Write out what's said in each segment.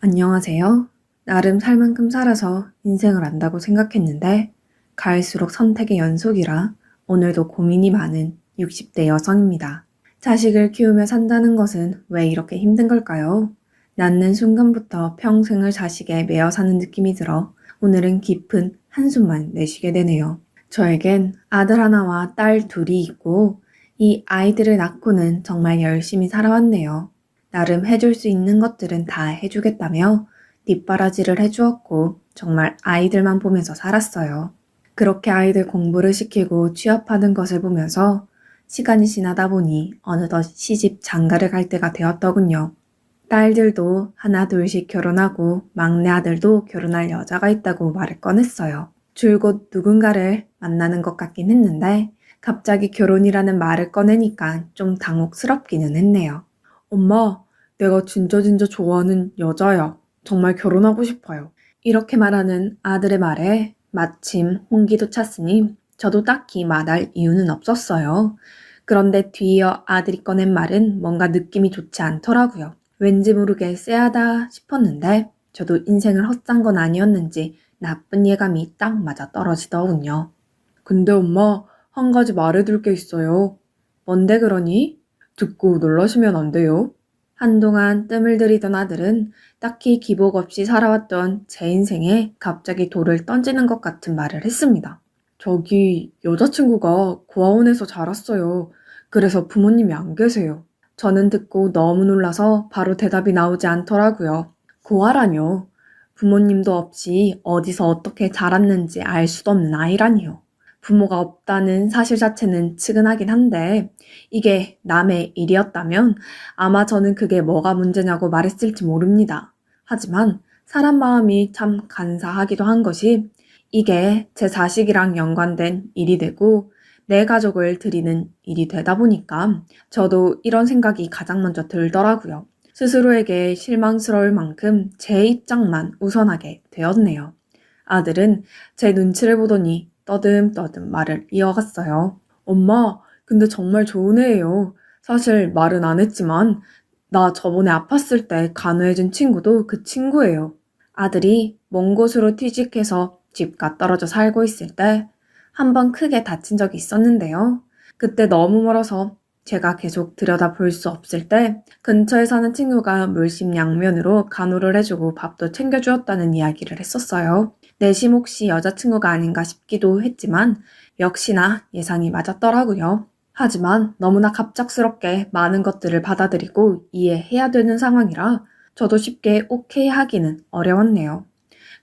안녕하세요. 나름 살 만큼 살아서 인생을 안다고 생각했는데 갈수록 선택의 연속이라 오늘도 고민이 많은 60대 여성입니다. 자식을 키우며 산다는 것은 왜 이렇게 힘든 걸까요? 낳는 순간부터 평생을 자식에 매여 사는 느낌이 들어 오늘은 깊은 한숨만 내쉬게 되네요. 저에겐 아들 하나와 딸 둘이 있고 이 아이들을 낳고는 정말 열심히 살아왔네요. 나름 해줄 수 있는 것들은 다 해주겠다며 뒷바라지를 해주었고 정말 아이들만 보면서 살았어요. 그렇게 아이들 공부를 시키고 취업하는 것을 보면서 시간이 지나다 보니 어느덧 시집 장가를 갈 때가 되었더군요. 딸들도 하나 둘씩 결혼하고 막내 아들도 결혼할 여자가 있다고 말을 꺼냈어요. 줄곧 누군가를 만나는 것 같긴 했는데 갑자기 결혼이라는 말을 꺼내니까 좀 당혹스럽기는 했네요. 엄마, 내가 진짜 좋아하는 여자야. 정말 결혼하고 싶어요. 이렇게 말하는 아들의 말에 마침 홍기도 찼으니 저도 딱히 말할 이유는 없었어요. 그런데 뒤이어 아들이 꺼낸 말은 뭔가 느낌이 좋지 않더라고요. 왠지 모르게 쎄하다 싶었는데 저도 인생을 헛산 건 아니었는지 나쁜 예감이 딱 맞아 떨어지더군요. 근데 엄마, 한 가지 말해둘 게 있어요. 뭔데 그러니? 듣고 놀라시면 안 돼요. 한동안 뜸을 들이던 아들은 딱히 기복 없이 살아왔던 제 인생에 갑자기 돌을 던지는 것 같은 말을 했습니다. 저기 여자친구가 고아원에서 자랐어요. 그래서 부모님이 안 계세요. 저는 듣고 너무 놀라서 바로 대답이 나오지 않더라고요. 고아라뇨. 부모님도 없이 어디서 어떻게 자랐는지 알 수도 없는 아이라니요. 부모가 없다는 사실 자체는 측은하긴 한데 이게 남의 일이었다면 아마 저는 그게 뭐가 문제냐고 말했을지 모릅니다. 하지만 사람 마음이 참 간사하기도 한 것이 이게 제 자식이랑 연관된 일이 되고 내 가족을 드리는 일이 되다 보니까 저도 이런 생각이 가장 먼저 들더라고요. 스스로에게 실망스러울 만큼 제 입장만 우선하게 되었네요. 아들은 제 눈치를 보더니 떠듬떠듬 말을 이어갔어요. 엄마, 근데 정말 좋은 애예요. 사실 말은 안 했지만 나 저번에 아팠을 때 간호해준 친구도 그 친구예요. 아들이 먼 곳으로 취직해서 집과 떨어져 살고 있을 때 한 번 크게 다친 적이 있었는데요. 그때 너무 멀어서 제가 계속 들여다볼 수 없을 때 근처에 사는 친구가 물심양면으로 간호를 해주고 밥도 챙겨주었다는 이야기를 했었어요. 내심 혹시 여자친구가 아닌가 싶기도 했지만 역시나 예상이 맞았더라고요. 하지만 너무나 갑작스럽게 많은 것들을 받아들이고 이해해야 되는 상황이라 저도 쉽게 오케이 하기는 어려웠네요.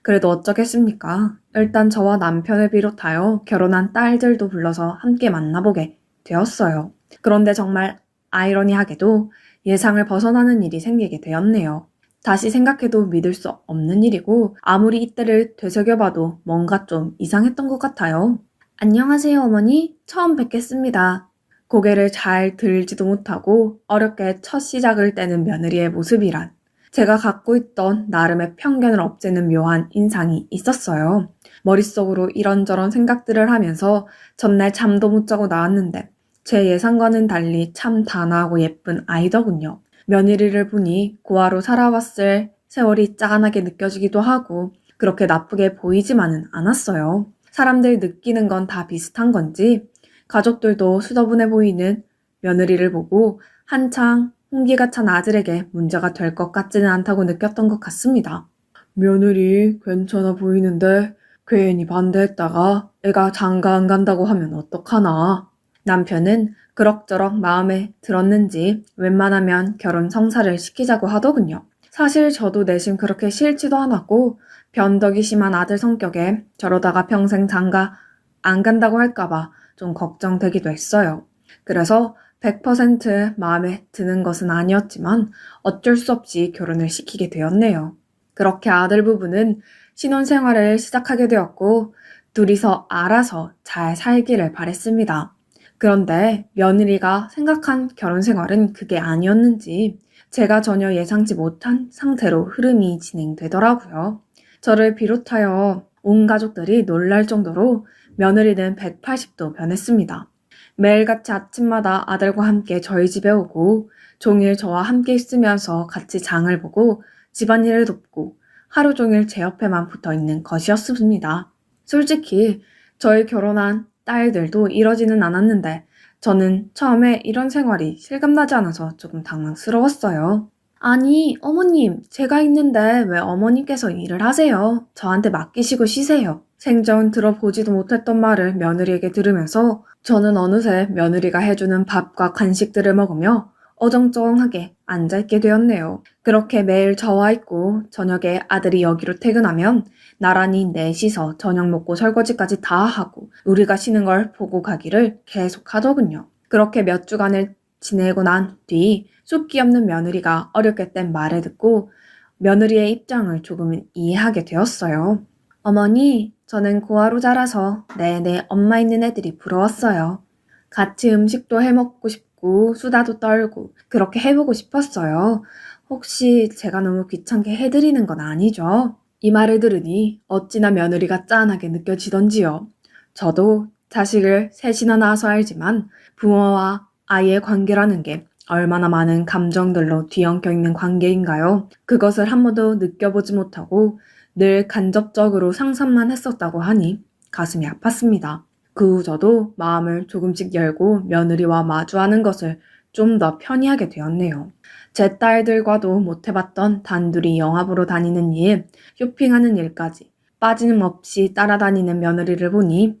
그래도 어쩌겠습니까? 일단 저와 남편을 비롯하여 결혼한 딸들도 불러서 함께 만나보게 되었어요. 그런데 정말 아이러니하게도 예상을 벗어나는 일이 생기게 되었네요. 다시 생각해도 믿을 수 없는 일이고 아무리 이때를 되새겨봐도 뭔가 좀 이상했던 것 같아요. 안녕하세요, 어머니. 처음 뵙겠습니다. 고개를 잘 들지도 못하고 어렵게 첫 시작을 떼는 며느리의 모습이란 제가 갖고 있던 나름의 편견을 없애는 묘한 인상이 있었어요. 머릿속으로 이런저런 생각들을 하면서 전날 잠도 못 자고 나왔는데 제 예상과는 달리 참 단아하고 예쁜 아이더군요. 며느리를 보니 고아로 살아왔을 세월이 짠하게 느껴지기도 하고 그렇게 나쁘게 보이지만은 않았어요. 사람들 느끼는 건 다 비슷한 건지 가족들도 수더분해 보이는 며느리를 보고 한창 홍기가 찬 아들에게 문제가 될 것 같지는 않다고 느꼈던 것 같습니다. 며느리 괜찮아 보이는데 괜히 반대했다가 애가 장가 안 간다고 하면 어떡하나. 남편은 그럭저럭 마음에 들었는지 웬만하면 결혼 성사를 시키자고 하더군요. 사실 저도 내심 그렇게 싫지도 않았고 변덕이 심한 아들 성격에 저러다가 평생 장가 안 간다고 할까봐 좀 걱정되기도 했어요. 그래서 100% 마음에 드는 것은 아니었지만 어쩔 수 없이 결혼을 시키게 되었네요. 그렇게 아들 부부는 신혼생활을 시작하게 되었고 둘이서 알아서 잘 살기를 바랬습니다. 그런데 며느리가 생각한 결혼 생활은 그게 아니었는지 제가 전혀 예상치 못한 상태로 흐름이 진행되더라고요. 저를 비롯하여 온 가족들이 놀랄 정도로 며느리는 180도 변했습니다. 매일같이 아침마다 아들과 함께 저희 집에 오고 종일 저와 함께 있으면서 같이 장을 보고 집안일을 돕고 하루 종일 제 옆에만 붙어 있는 것이었습니다. 솔직히 저희 결혼한 딸들도 이러지는 않았는데 저는 처음에 이런 생활이 실감나지 않아서 조금 당황스러웠어요. 아니, 어머님, 제가 있는데 왜 어머님께서 일을 하세요? 저한테 맡기시고 쉬세요. 생전 들어보지도 못했던 말을 며느리에게 들으면서 저는 어느새 며느리가 해주는 밥과 간식들을 먹으며 어정쩡하게 앉아있게 되었네요. 그렇게 매일 저와 있고 저녁에 아들이 여기로 퇴근하면 나란히 넷이서 저녁 먹고 설거지까지 다 하고 우리가 쉬는 걸 보고 가기를 계속 하더군요. 그렇게 몇 주간을 지내고 난 뒤 쑥기 없는 며느리가 어렵게 뗀 말을 듣고 며느리의 입장을 조금은 이해하게 되었어요. 어머니, 저는 고아로 자라서 내내 엄마 있는 애들이 부러웠어요. 같이 음식도 해먹고 싶고 수다도 떨고 그렇게 해보고 싶었어요. 혹시 제가 너무 귀찮게 해드리는 건 아니죠? 이 말을 들으니 어찌나 며느리가 짠하게 느껴지던지요. 저도 자식을 셋이나 낳아서 알지만 부모와 아이의 관계라는 게 얼마나 많은 감정들로 뒤엉켜 있는 관계인가요? 그것을 한 번도 느껴보지 못하고 늘 간접적으로 상상만 했었다고 하니 가슴이 아팠습니다. 그 후 저도 마음을 조금씩 열고 며느리와 마주하는 것을 좀 더 편히하게 되었네요. 제 딸들과도 못해봤던 단둘이 영화 보러 다니는 일, 쇼핑하는 일까지 빠짐없이 따라다니는 며느리를 보니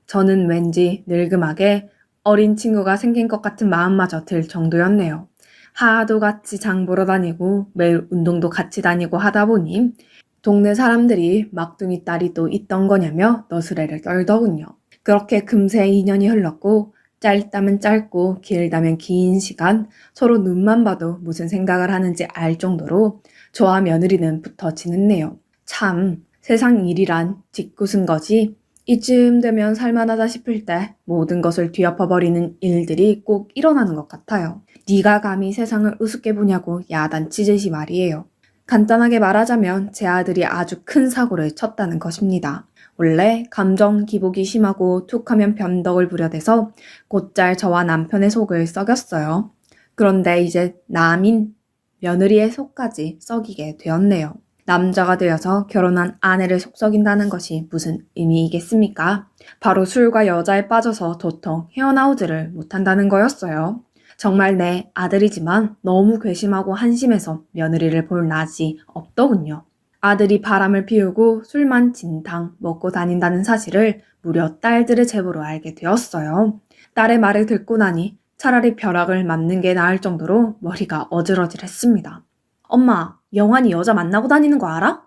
저는 왠지 늙음하게 어린 친구가 생긴 것 같은 마음마저 들 정도였네요. 하도 같이 장 보러 다니고 매일 운동도 같이 다니고 하다 보니 동네 사람들이 막둥이 딸이 또 있던 거냐며 너스레를 떨더군요. 그렇게 금세 2년이 흘렀고 짧다면 짧고 길다면 긴 시간 서로 눈만 봐도 무슨 생각을 하는지 알 정도로 저와 며느리는 붙어 지냈네요. 참 세상 일이란 짓궂은 거지 이쯤 되면 살만하다 싶을 때 모든 것을 뒤엎어버리는 일들이 꼭 일어나는 것 같아요. 네가 감히 세상을 우습게 보냐고 야단치듯이 말이에요. 간단하게 말하자면 제 아들이 아주 큰 사고를 쳤다는 것입니다. 원래 감정 기복이 심하고 툭하면 변덕을 부려대서 곧잘 저와 남편의 속을 썩였어요. 그런데 이제 남인 며느리의 속까지 썩이게 되었네요. 남자가 되어서 결혼한 아내를 속썩인다는 것이 무슨 의미이겠습니까? 바로 술과 여자에 빠져서 도통 헤어나오지를 못한다는 거였어요. 정말 내 아들이지만 너무 괘씸하고 한심해서 며느리를 볼 낯이 없더군요. 아들이 바람을 피우고 술만 진탕 먹고 다닌다는 사실을 무려 딸들의 제보로 알게 되었어요. 딸의 말을 듣고 나니 차라리 벼락을 맞는 게 나을 정도로 머리가 어질어질했습니다. 엄마, 영환이 여자 만나고 다니는 거 알아?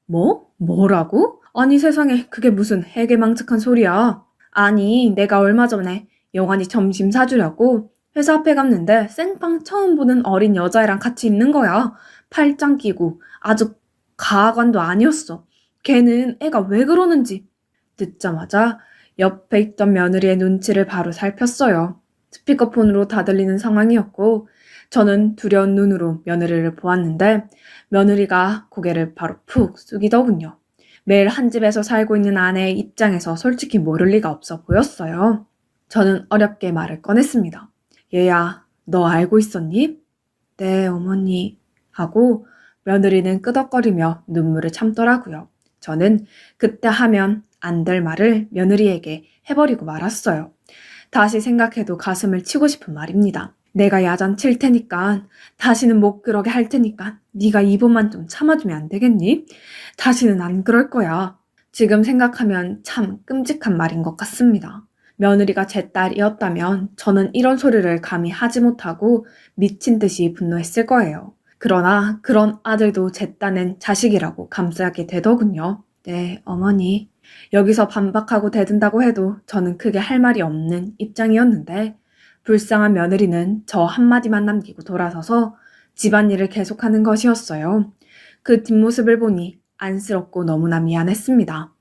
뭐? 뭐라고? 아니 세상에 그게 무슨 해괴망측한 소리야. 아니 내가 얼마 전에 영환이 점심 사주려고 회사 앞에 갔는데 생판 처음 보는 어린 여자애랑 같이 있는 거야. 팔짱 끼고 아주 가관도 아니었어. 걔는 애가 왜 그러는지. 듣자마자 옆에 있던 며느리의 눈치를 바로 살폈어요. 스피커폰으로 다 들리는 상황이었고 저는 두려운 눈으로 며느리를 보았는데 며느리가 고개를 바로 푹 숙이더군요. 매일 한 집에서 살고 있는 아내의 입장에서 솔직히 모를 리가 없어 보였어요. 저는 어렵게 말을 꺼냈습니다. 얘야, 너 알고 있었니? 네, 어머니. 하고 며느리는 끄덕거리며 눈물을 참더라고요. 저는 그때 하면 안 될 말을 며느리에게 해버리고 말았어요. 다시 생각해도 가슴을 치고 싶은 말입니다. 내가 야단 칠 테니까 다시는 못 그러게 할 테니까 네가 이번만 좀 참아주면 안 되겠니? 다시는 안 그럴 거야. 지금 생각하면 참 끔찍한 말인 것 같습니다. 며느리가 제 딸이었다면 저는 이런 소리를 감히 하지 못하고 미친 듯이 분노했을 거예요. 그러나 그런 아들도 제 딴엔 자식이라고 감싸게 되더군요. 네, 어머니. 여기서 반박하고 대든다고 해도 저는 크게 할 말이 없는 입장이었는데 불쌍한 며느리는 저 한마디만 남기고 돌아서서 집안일을 계속하는 것이었어요. 그 뒷모습을 보니 안쓰럽고 너무나 미안했습니다.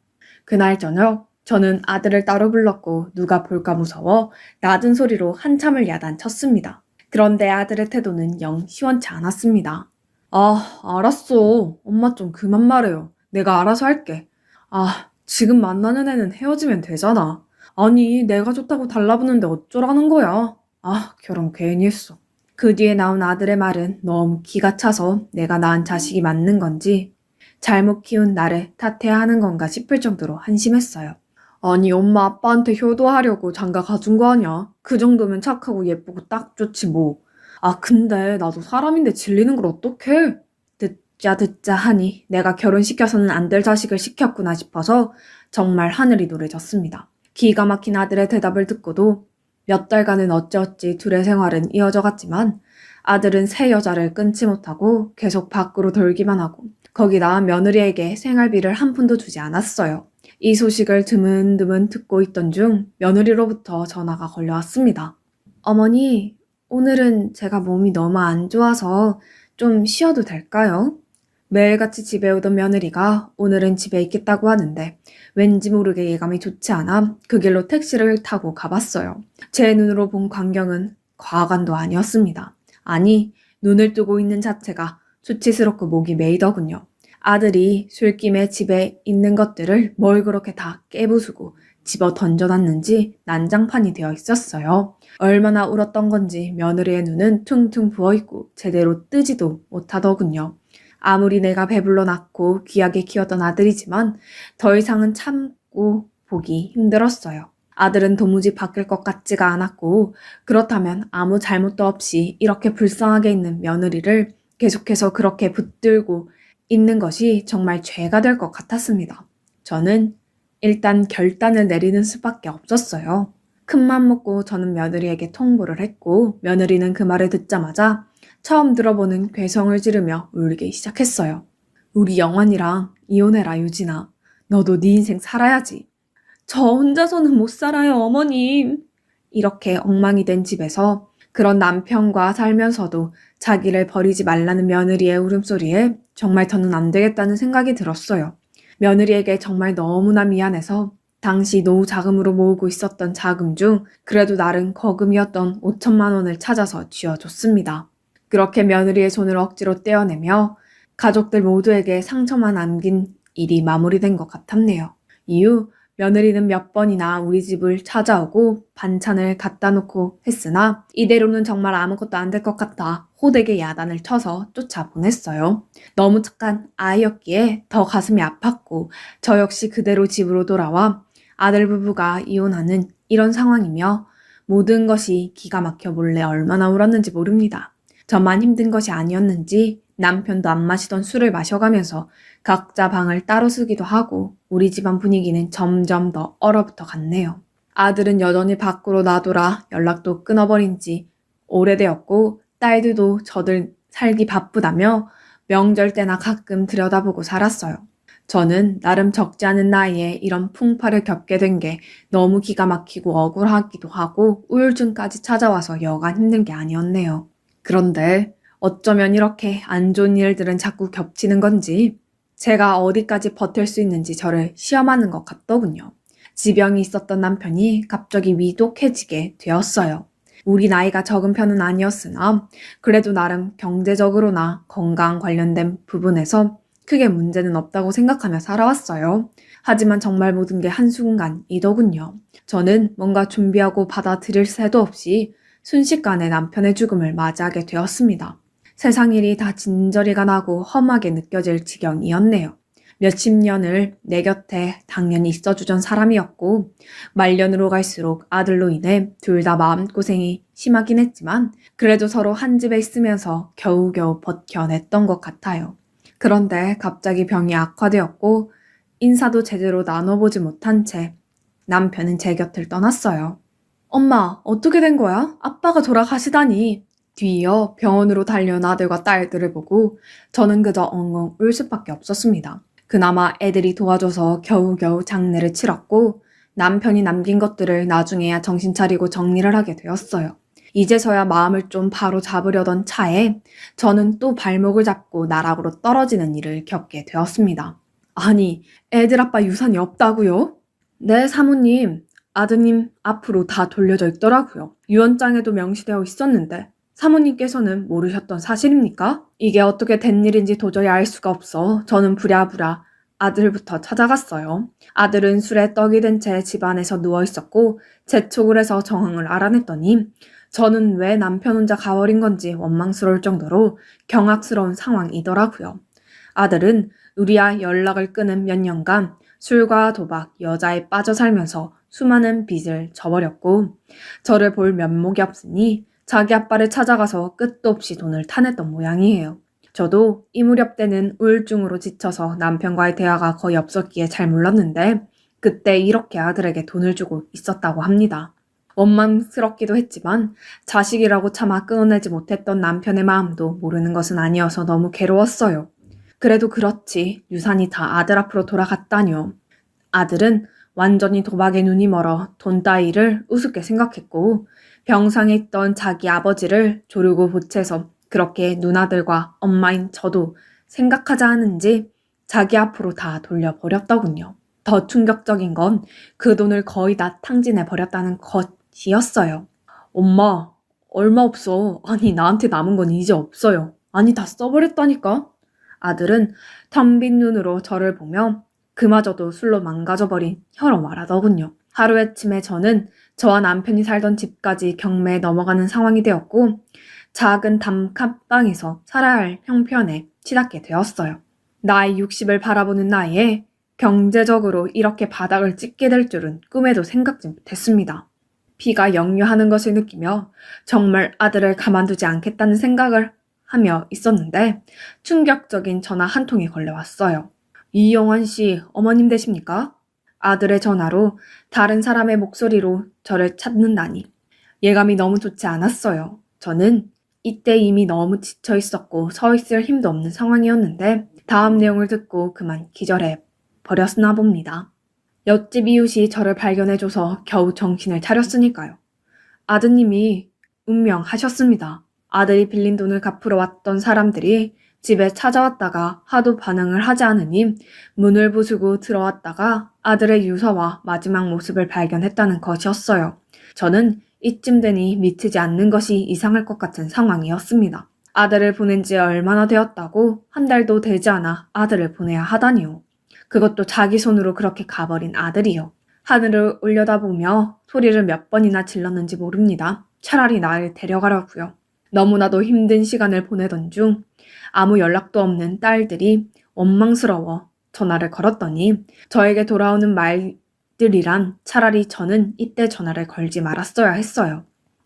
그날 저녁 저는 아들을 따로 불렀고 누가 볼까 무서워 낮은 소리로 한참을 야단쳤습니다. 그런데 아들의 태도는 영 시원치 않았습니다. 아, 알았어. 엄마 좀 그만 말해요. 내가 알아서 할게. 아, 지금 만나는 애는 헤어지면 되잖아. 아니, 내가 좋다고 달라붙는데 어쩌라는 거야. 아, 결혼 괜히 했어. 그 뒤에 나온 아들의 말은 너무 기가 차서 내가 낳은 자식이 맞는 건지 잘못 키운 나를 탓해야 하는 건가 싶을 정도로 한심했어요. 아니, 엄마 아빠한테 효도하려고 장가 가준 거 아니야? 그 정도면 착하고 예쁘고 딱 좋지 뭐. 아, 근데 나도 사람인데 질리는 걸 어떡해? 듣자 하니 내가 결혼시켜서는 안 될 자식을 시켰구나 싶어서 정말 하늘이 노래졌습니다. 기가 막힌 아들의 대답을 듣고도 몇 달간은 어찌어찌 둘의 생활은 이어져 갔지만 아들은 새 여자를 끊지 못하고 계속 밖으로 돌기만 하고 거기다 며느리에게 생활비를 한 푼도 주지 않았어요. 이 소식을 드문드문 듣고 있던 중 며느리로부터 전화가 걸려왔습니다. 어머니, 오늘은 제가 몸이 너무 안 좋아서 좀 쉬어도 될까요? 매일같이 집에 오던 며느리가 오늘은 집에 있겠다고 하는데 왠지 모르게 예감이 좋지 않아 그 길로 택시를 타고 가봤어요. 제 눈으로 본 광경은 과관도 아니었습니다. 아니, 눈을 뜨고 있는 자체가 수치스럽고 목이 메이더군요. 아들이 술김에 집에 있는 것들을 뭘 그렇게 다 깨부수고 집어 던져놨는지 난장판이 되어 있었어요. 얼마나 울었던 건지 며느리의 눈은 퉁퉁 부어있고 제대로 뜨지도 못하더군요. 아무리 내가 배불러 낳고 귀하게 키웠던 아들이지만 더 이상은 참고 보기 힘들었어요. 아들은 도무지 바뀔 것 같지가 않았고 그렇다면 아무 잘못도 없이 이렇게 불쌍하게 있는 며느리를 계속해서 그렇게 붙들고 있는 것이 정말 죄가 될 것 같았습니다. 저는 일단 결단을 내리는 수밖에 없었어요. 큰맘 먹고 저는 며느리에게 통보를 했고 며느리는 그 말을 듣자마자 처음 들어보는 괴성을 지르며 울기 시작했어요. 우리 영환이랑 이혼해라 유진아. 너도 네 인생 살아야지. 저 혼자서는 못 살아요 어머님. 이렇게 엉망이 된 집에서 그런 남편과 살면서도 자기를 버리지 말라는 며느리의 울음소리에 정말 저는 안 되겠다는 생각이 들었어요. 며느리에게 정말 너무나 미안해서 당시 노후 자금으로 모으고 있었던 자금 중 그래도 나름 거금이었던 5천만 원을 찾아서 쥐어줬습니다. 그렇게 며느리의 손을 억지로 떼어내며 가족들 모두에게 상처만 남긴 일이 마무리된 것 같았네요. 이후 며느리는 몇 번이나 우리 집을 찾아오고 반찬을 갖다 놓고 했으나 이대로는 정말 아무것도 안 될 것 같아 호되게 야단을 쳐서 쫓아보냈어요. 너무 착한 아이였기에 더 가슴이 아팠고 저 역시 그대로 집으로 돌아와 아들 부부가 이혼하는 이런 상황이며 모든 것이 기가 막혀 몰래 얼마나 울었는지 모릅니다. 저만 힘든 것이 아니었는지 남편도 안 마시던 술을 마셔가면서 각자 방을 따로 쓰기도 하고 우리 집안 분위기는 점점 더 얼어붙어 갔네요. 아들은 여전히 밖으로 나돌아 연락도 끊어버린 지 오래되었고 딸들도 저들 살기 바쁘다며 명절 때나 가끔 들여다보고 살았어요. 저는 나름 적지 않은 나이에 이런 풍파를 겪게 된 게 너무 기가 막히고 억울하기도 하고 우울증까지 찾아와서 여간 힘든 게 아니었네요. 그런데 어쩌면 이렇게 안 좋은 일들은 자꾸 겹치는 건지 제가 어디까지 버틸 수 있는지 저를 시험하는 것 같더군요. 지병이 있었던 남편이 갑자기 위독해지게 되었어요. 우리 나이가 적은 편은 아니었으나 그래도 나름 경제적으로나 건강 관련된 부분에서 크게 문제는 없다고 생각하며 살아왔어요. 하지만 정말 모든 게 한순간이더군요. 저는 뭔가 준비하고 받아들일 새도 없이 순식간에 남편의 죽음을 맞이하게 되었습니다. 세상 일이 다 진저리가 나고 험하게 느껴질 지경이었네요. 몇십 년을 내 곁에 당연히 있어주던 사람이었고 말년으로 갈수록 아들로 인해 둘 다 마음고생이 심하긴 했지만 그래도 서로 한 집에 있으면서 겨우겨우 버텨냈던 것 같아요. 그런데 갑자기 병이 악화되었고 인사도 제대로 나눠보지 못한 채 남편은 제 곁을 떠났어요. 엄마, 어떻게 된 거야? 아빠가 돌아가시다니. 뒤이어 병원으로 달려온 아들과 딸들을 보고 저는 그저 엉엉 울 수밖에 없었습니다. 그나마 애들이 도와줘서 겨우겨우 장례를 치렀고 남편이 남긴 것들을 나중에야 정신 차리고 정리를 하게 되었어요. 이제서야 마음을 좀 바로 잡으려던 차에 저는 또 발목을 잡고 나락으로 떨어지는 일을 겪게 되었습니다. 아니, 애들 아빠 유산이 없다고요? 네, 사모님. 아드님 앞으로 다 돌려져 있더라고요. 유언장에도 명시되어 있었는데 사모님께서는 모르셨던 사실입니까? 이게 어떻게 된 일인지 도저히 알 수가 없어 저는 부랴부랴 아들부터 찾아갔어요. 아들은 술에 떡이 든 채 집안에서 누워 있었고 재촉을 해서 정황을 알아냈더니 저는 왜 남편 혼자 가버린 건지 원망스러울 정도로 경악스러운 상황이더라고요. 아들은 우리와 연락을 끊은 몇 년간 술과 도박, 여자에 빠져 살면서 수많은 빚을 져버렸고 저를 볼 면목이 없으니 자기 아빠를 찾아가서 끝도 없이 돈을 타냈던 모양이에요. 저도 이 무렵 때는 우울증으로 지쳐서 남편과의 대화가 거의 없었기에 잘 몰랐는데 그때 이렇게 아들에게 돈을 주고 있었다고 합니다. 원망스럽기도 했지만 자식이라고 차마 끊어내지 못했던 남편의 마음도 모르는 것은 아니어서 너무 괴로웠어요. 그래도 그렇지 유산이 다 아들 앞으로 돌아갔다뇨. 아들은 완전히 도박에 눈이 멀어 돈 따위를 우습게 생각했고 병상에 있던 자기 아버지를 조르고 보채서 그렇게 누나들과 엄마인 저도 생각하지 않은지 자기 앞으로 다 돌려버렸더군요. 더 충격적인 건 그 돈을 거의 다 탕진해 버렸다는 것이었어요. 엄마, 얼마 없어. 아니, 나한테 남은 건 이제 없어요. 아니, 다 써버렸다니까? 아들은 텅 빈 눈으로 저를 보며 그마저도 술로 망가져버린 혀로 말하더군요. 하루아침에 저는 저와 남편이 살던 집까지 경매에 넘어가는 상황이 되었고 작은 단칸방에서 살아야 할 형편에 치닫게 되었어요. 나이 60을 바라보는 나이에 경제적으로 이렇게 바닥을 찍게 될 줄은 꿈에도 생각지 못했습니다. 피가 역류하는 것을 느끼며 정말 아들을 가만두지 않겠다는 생각을 하며 있었는데 충격적인 전화 한 통이 걸려왔어요. 이영환 씨, 어머님 되십니까? 아들의 전화로 다른 사람의 목소리로 저를 찾는다니. 예감이 너무 좋지 않았어요. 저는 이때 이미 너무 지쳐 있었고 서 있을 힘도 없는 상황이었는데 다음 내용을 듣고 그만 기절해 버렸나 봅니다. 옆집 이웃이 저를 발견해줘서 겨우 정신을 차렸으니까요. 아드님이 운명하셨습니다. 아들이 빌린 돈을 갚으러 왔던 사람들이 집에 찾아왔다가 하도 반응을 하지 않으니 문을 부수고 들어왔다가 아들의 유서와 마지막 모습을 발견했다는 것이었어요. 저는 이쯤 되니 미치지 않는 것이 이상할 것 같은 상황이었습니다. 아들을 보낸 지 얼마나 되었다고 한 달도 되지 않아 아들을 보내야 하다니요. 그것도 자기 손으로 그렇게 가버린 아들이요. 하늘을 올려다보며 소리를 몇 번이나 질렀는지 모릅니다. 차라리 나를 데려가라고요. 너무나도 힘든 시간을 보내던 중 아무 연락도 없는 딸들이 원망스러워 전화를 걸었더니 저에게 돌아오는 말들이란 차라리 저는 이때 전화를 걸지 말았어야 했어요.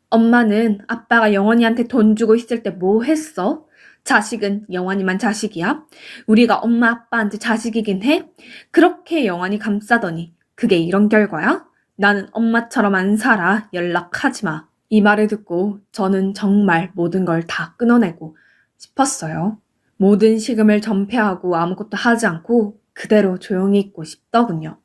엄마는 아빠가 영원이한테 돈 주고 있을 때 뭐 했어? 자식은 영원이만 자식이야? 우리가 엄마 아빠한테 자식이긴 해? 그렇게 영원히 감싸더니 그게 이런 결과야? 나는 엄마처럼 안 살아. 연락하지 마. 이 말을 듣고 저는 정말 모든 걸 다 끊어내고 싶었어요. 모든 식음을 전폐하고 아무것도 하지 않고 그대로 조용히 있고 싶더군요.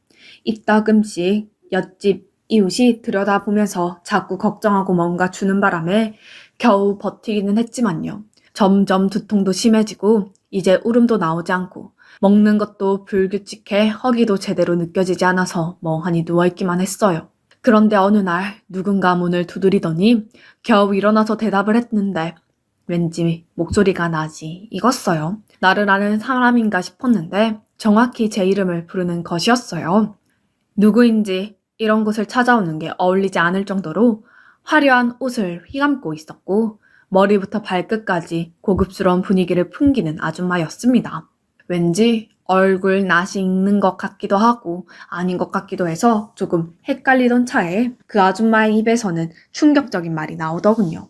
이따금씩 옆집 이웃이 들여다보면서 자꾸 걱정하고 뭔가 주는 바람에 겨우 버티기는 했지만요. 점점 두통도 심해지고 이제 울음도 나오지 않고 먹는 것도 불규칙해 허기도 제대로 느껴지지 않아서 멍하니 누워있기만 했어요. 그런데 어느 날 누군가 문을 두드리더니 겨우 일어나서 대답을 했는데 왠지 목소리가 나지 익었어요. 나를 아는 사람인가 싶었는데 정확히 제 이름을 부르는 것이었어요. 누구인지 이런 곳을 찾아오는 게 어울리지 않을 정도로 화려한 옷을 휘감고 있었고 머리부터 발끝까지 고급스러운 분위기를 풍기는 아줌마였습니다. 왠지 얼굴 낯이 익는 것 같기도 하고 아닌 것 같기도 해서 조금 헷갈리던 차에 그 아줌마의 입에서는 충격적인 말이 나오더군요.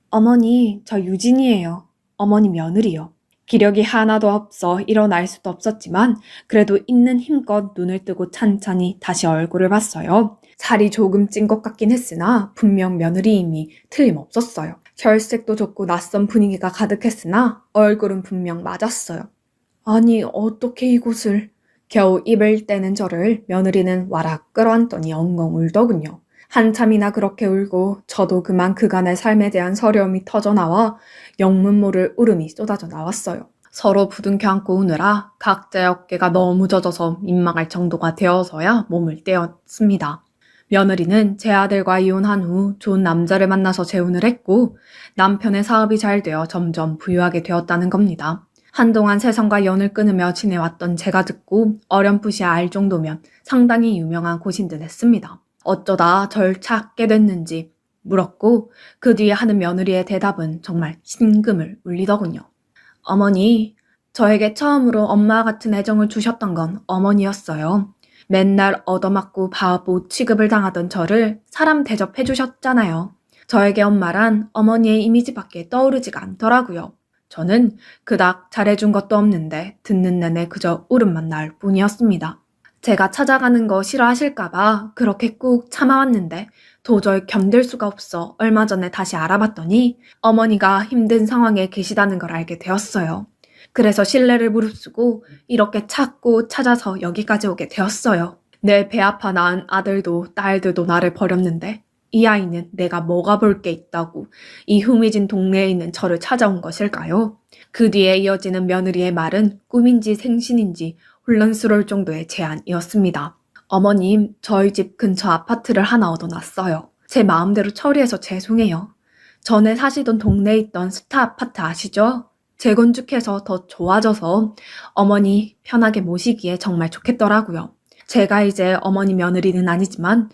어머니, 저 유진이에요. 어머니 며느리요. 기력이 하나도 없어 일어날 수도 없었지만 그래도 있는 힘껏 눈을 뜨고 찬찬히 다시 얼굴을 봤어요. 살이 조금 찐 것 같긴 했으나 분명 며느리임이 틀림없었어요. 혈색도 좋고 낯선 분위기가 가득했으나 얼굴은 분명 맞았어요. 아니 어떻게 이곳을... 겨우 입을 떼는 저를 며느리는 와락 끌어안더니 엉엉 울더군요. 한참이나 그렇게 울고 저도 그만 그간의 삶에 대한 서러움이 터져나와 영문 모를 울음이 쏟아져 나왔어요. 서로 부둥켜 안고 우느라 각자의 어깨가 너무 젖어서 민망할 정도가 되어서야 몸을 떼었습니다. 며느리는 제 아들과 이혼한 후 좋은 남자를 만나서 재혼을 했고 남편의 사업이 잘 되어 점점 부유하게 되었다는 겁니다. 한동안 세상과 연을 끊으며 지내왔던 제가 듣고 어렴풋이 알 정도면 상당히 유명한 곳인 듯 했습니다. 어쩌다 절 찾게 됐는지 물었고 그 뒤에 하는 며느리의 대답은 정말 심금을 울리더군요. 어머니, 저에게 처음으로 엄마 같은 애정을 주셨던 건 어머니였어요. 맨날 얻어맞고 바보 취급을 당하던 저를 사람 대접해 주셨잖아요. 저에게 엄마란 어머니의 이미지밖에 떠오르지가 않더라고요. 저는 그닥 잘해준 것도 없는데 듣는 내내 그저 울음만 나올 뿐이었습니다. 제가 찾아가는 거 싫어하실까봐 그렇게 꾹 참아왔는데 도저히 견딜 수가 없어 얼마 전에 다시 알아봤더니 어머니가 힘든 상황에 계시다는 걸 알게 되었어요. 그래서 신뢰를 무릅쓰고 이렇게 찾고 찾아서 여기까지 오게 되었어요. 내 배 아파 낳은 아들도 딸들도 나를 버렸는데 이 아이는 내가 뭐가 볼 게 있다고 이 흥미진 동네에 있는 저를 찾아온 것일까요? 그 뒤에 이어지는 며느리의 말은 꿈인지 생신인지 혼란스러울 정도의 제안이었습니다. 어머님, 저희 집 근처 아파트를 하나 얻어놨어요. 제 마음대로 처리해서 죄송해요. 전에 사시던 동네에 있던 스타 아파트 아시죠? 재건축해서 더 좋아져서 어머니 편하게 모시기에 정말 좋겠더라고요. 제가 이제 어머니 며느리는 아니지만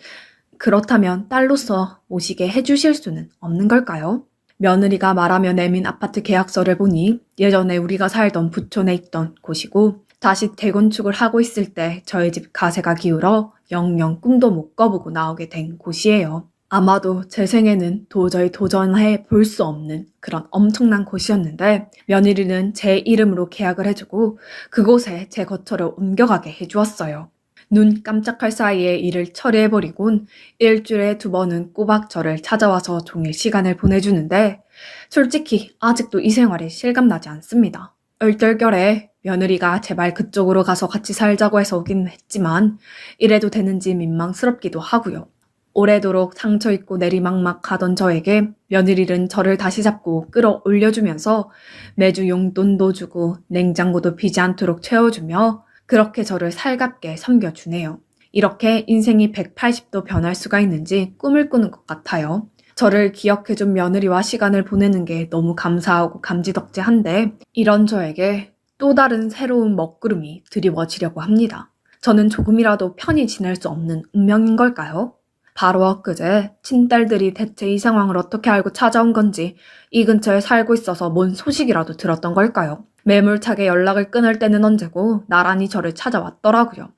그렇다면 딸로서 모시게 해주실 수는 없는 걸까요? 며느리가 말하며 내민 아파트 계약서를 보니 예전에 우리가 살던 부촌에 있던 곳이고 다시 재건축을 하고 있을 때 저희 집 가세가 기울어 영영 꿈도 못 꿔보고 나오게 된 곳이에요. 아마도 제 생에는 도저히 도전해 볼 수 없는 그런 엄청난 곳이었는데 며느리는 제 이름으로 계약을 해주고 그곳에 제 거처를 옮겨가게 해주었어요. 눈 깜짝할 사이에 일을 처리해버리곤 일주일에 2번은 꼬박 저를 찾아와서 종일 시간을 보내주는데 솔직히 아직도 이 생활이 실감나지 않습니다. 얼떨결에 며느리가 제발 그쪽으로 가서 같이 살자고 해서 오긴 했지만 이래도 되는지 민망스럽기도 하고요. 오래도록 상처있고 내리막막 가던 저에게 며느리는 저를 다시 잡고 끌어올려주면서 매주 용돈도 주고 냉장고도 비지 않도록 채워주며 그렇게 저를 살갑게 섬겨주네요. 이렇게 인생이 180도 변할 수가 있는지 꿈을 꾸는 것 같아요. 저를 기억해준 며느리와 시간을 보내는 게 너무 감사하고 감지덕지한데 이런 저에게 또 다른 새로운 먹구름이 드리워지려고 합니다. 저는 조금이라도 편히 지낼 수 없는 운명인 걸까요? 바로 엊그제 친딸들이 대체 이 상황을 어떻게 알고 찾아온 건지 이 근처에 살고 있어서 뭔 소식이라도 들었던 걸까요? 매몰차게 연락을 끊을 때는 언제고 나란히 저를 찾아왔더라고요.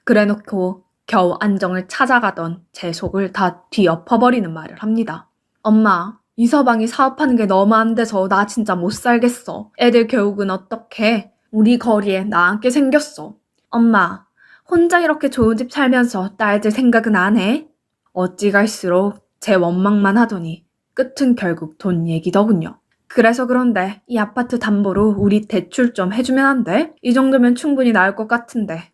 그래놓고 겨우 안정을 찾아가던 제 속을 다 뒤엎어버리는 말을 합니다. 엄마, 이서방이 사업하는 게 너무 안 돼서 나 진짜 못 살겠어. 애들 교육은 어떡해? 우리 거리에 나 앉게 생겼어. 엄마, 혼자 이렇게 좋은 집 살면서 딸들 생각은 안 해? 어찌 갈수록 제 원망만 하더니 끝은 결국 돈 얘기더군요. 그래서 그런데 이 아파트 담보로 우리 대출 좀 해주면 안 돼? 이 정도면 충분히 나을 것 같은데,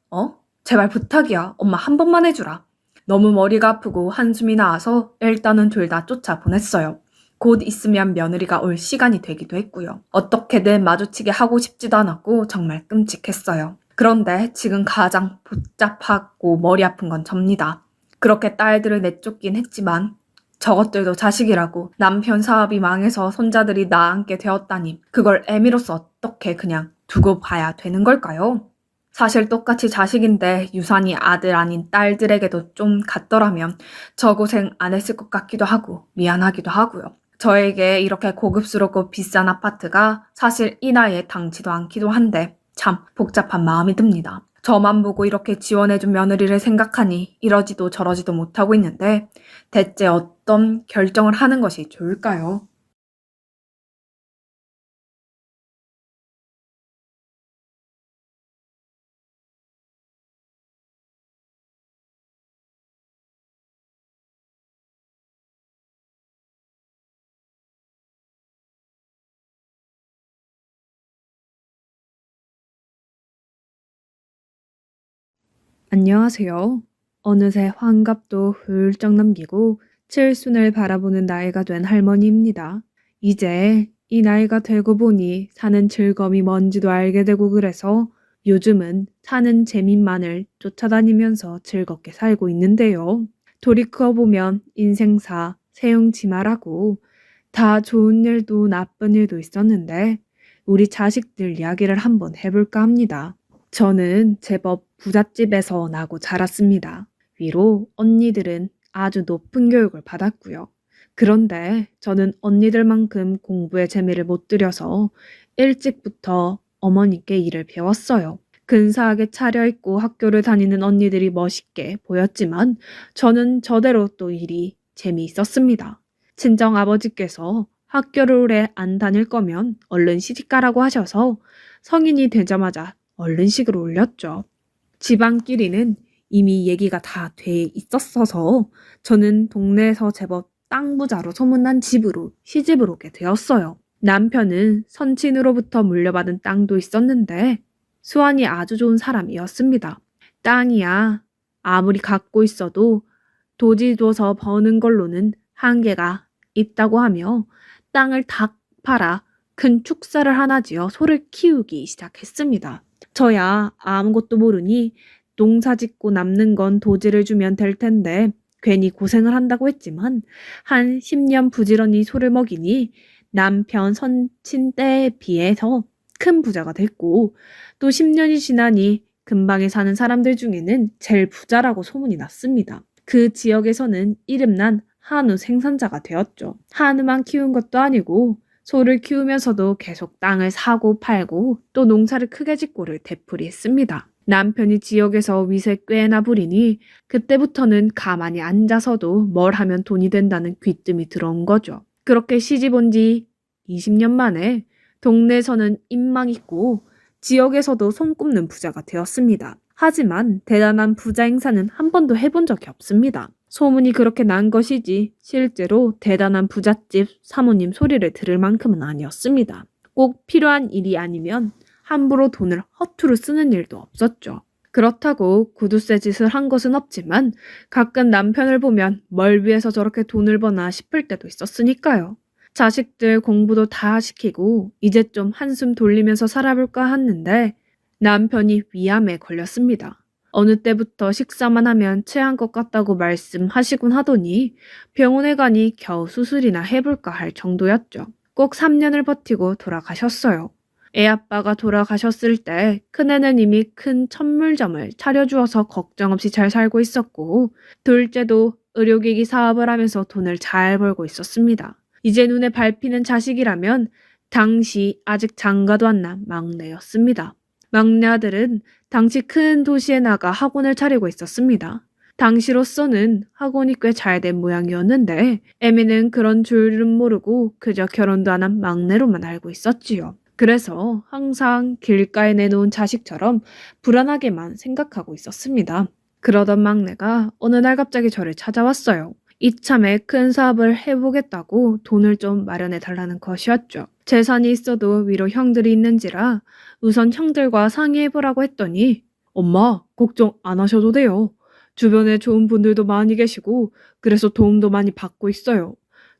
제발 부탁이야. 엄마 한 번만 해주라. 너무 머리가 아프고 한숨이 나와서 일단은 둘 다 쫓아보냈어요. 곧 있으면 며느리가 올 시간이 되기도 했고요. 어떻게든 마주치게 하고 싶지도 않았고 정말 끔찍했어요. 그런데 지금 가장 복잡하고 머리 아픈 건 접니다. 그렇게 딸들을 내쫓긴 했지만 저것들도 자식이라고 남편 사업이 망해서 손자들이 낳게 되었다니 그걸 애미로서 어떻게 그냥 두고 봐야 되는 걸까요? 사실 똑같이 자식인데 유산이 아들 아닌 딸들에게도 좀 갔더라면 저 고생 안 했을 것 같기도 하고 미안하기도 하고요. 저에게 이렇게 고급스럽고 비싼 아파트가 사실 이 나이에 당치도 않기도 한데 참 복잡한 마음이 듭니다. 저만 보고 이렇게 지원해준 며느리를 생각하니 이러지도 저러지도 못하고 있는데 대체 어떤 결정을 하는 것이 좋을까요? 안녕하세요. 어느새 환갑도 훌쩍 넘기고 칠순을 바라보는 나이가 된 할머니입니다. 이제 이 나이가 되고 보니 사는 즐거움이 뭔지도 알게 되고 그래서 요즘은 사는 재미만을 쫓아다니면서 즐겁게 살고 있는데요. 돌이켜 보면 인생사, 세용지마라고 다 좋은 일도 나쁜 일도 있었는데 우리 자식들 이야기를 한번 해볼까 합니다. 저는 제법 부잣집에서 나고 자랐습니다. 위로 언니들은 아주 높은 교육을 받았고요. 그런데 저는 언니들만큼 공부에 재미를 못 들여서 일찍부터 어머니께 일을 배웠어요. 근사하게 차려입고 학교를 다니는 언니들이 멋있게 보였지만 저는 저대로 또 일이 재미있었습니다. 친정 아버지께서 학교를 오래 안 다닐 거면 얼른 시집가라고 하셔서 성인이 되자마자 얼른 식을 올렸죠. 집안끼리는 이미 얘기가 다 돼 있었어서 저는 동네에서 제법 땅 부자로 소문난 집으로 시집을 오게 되었어요. 남편은 선친으로부터 물려받은 땅도 있었는데 수완이 아주 좋은 사람이었습니다. 땅이야 아무리 갖고 있어도 도지 둬서 버는 걸로는 한계가 있다고 하며 땅을 다 팔아 큰 축사를 하나 지어 소를 키우기 시작했습니다. 저야 아무것도 모르니 농사 짓고 남는 건 도지를 주면 될 텐데 괜히 고생을 한다고 했지만 한 10년 부지런히 소를 먹이니 남편 선친 때에 비해서 큰 부자가 됐고 또 10년이 지나니 근방에 사는 사람들 중에는 제일 부자라고 소문이 났습니다. 그 지역에서는 이름난 한우 생산자가 되었죠. 한우만 키운 것도 아니고 소를 키우면서도 계속 땅을 사고 팔고 또 농사를 크게 짓고를 되풀이했습니다. 남편이 지역에서 위세 꽤나 부리니 그때부터는 가만히 앉아서도 뭘 하면 돈이 된다는 귀뜸이 들어온 거죠. 그렇게 시집 온 지 20년 만에 동네에서는 인망 있고 지역에서도 손꼽는 부자가 되었습니다. 하지만 대단한 부자 행사는 한 번도 해본 적이 없습니다. 소문이 그렇게 난 것이지 실제로 대단한 부잣집 사모님 소리를 들을 만큼은 아니었습니다. 꼭 필요한 일이 아니면 함부로 돈을 허투루 쓰는 일도 없었죠. 그렇다고 구두쇠 짓을 한 것은 없지만 가끔 남편을 보면 뭘 위해서 저렇게 돈을 버나 싶을 때도 있었으니까요. 자식들 공부도 다 시키고 이제 좀 한숨 돌리면서 살아볼까 했는데 남편이 위암에 걸렸습니다. 어느 때부터 식사만 하면 체한 것 같다고 말씀하시곤 하더니 병원에 가니 겨우 수술이나 해볼까 할 정도였죠. 꼭 3년을 버티고 돌아가셨어요. 애아빠가 돌아가셨을 때 큰애는 이미 큰 천물점을 차려주어서 걱정 없이 잘 살고 있었고 둘째도 의료기기 사업을 하면서 돈을 잘 벌고 있었습니다. 이제 눈에 밟히는 자식이라면 당시 아직 장가도 안 난 막내였습니다. 막내 아들은 당시 큰 도시에 나가 학원을 차리고 있었습니다. 당시로서는 학원이 꽤 잘 된 모양이었는데 애미는 그런 줄은 모르고 그저 결혼도 안 한 막내로만 알고 있었지요. 그래서 항상 길가에 내놓은 자식처럼 불안하게만 생각하고 있었습니다. 그러던 막내가 어느 날 갑자기 저를 찾아왔어요. 이참에 큰 사업을 해보겠다고 돈을 좀 마련해 달라는 것이었죠. 재산이 있어도 위로 형들이 있는지라 우선 형들과 상의해보라고 했더니 엄마, 걱정 안 하셔도 돼요. 주변에 좋은 분들도 많이 계시고 그래서 도움도 많이 받고 있어요.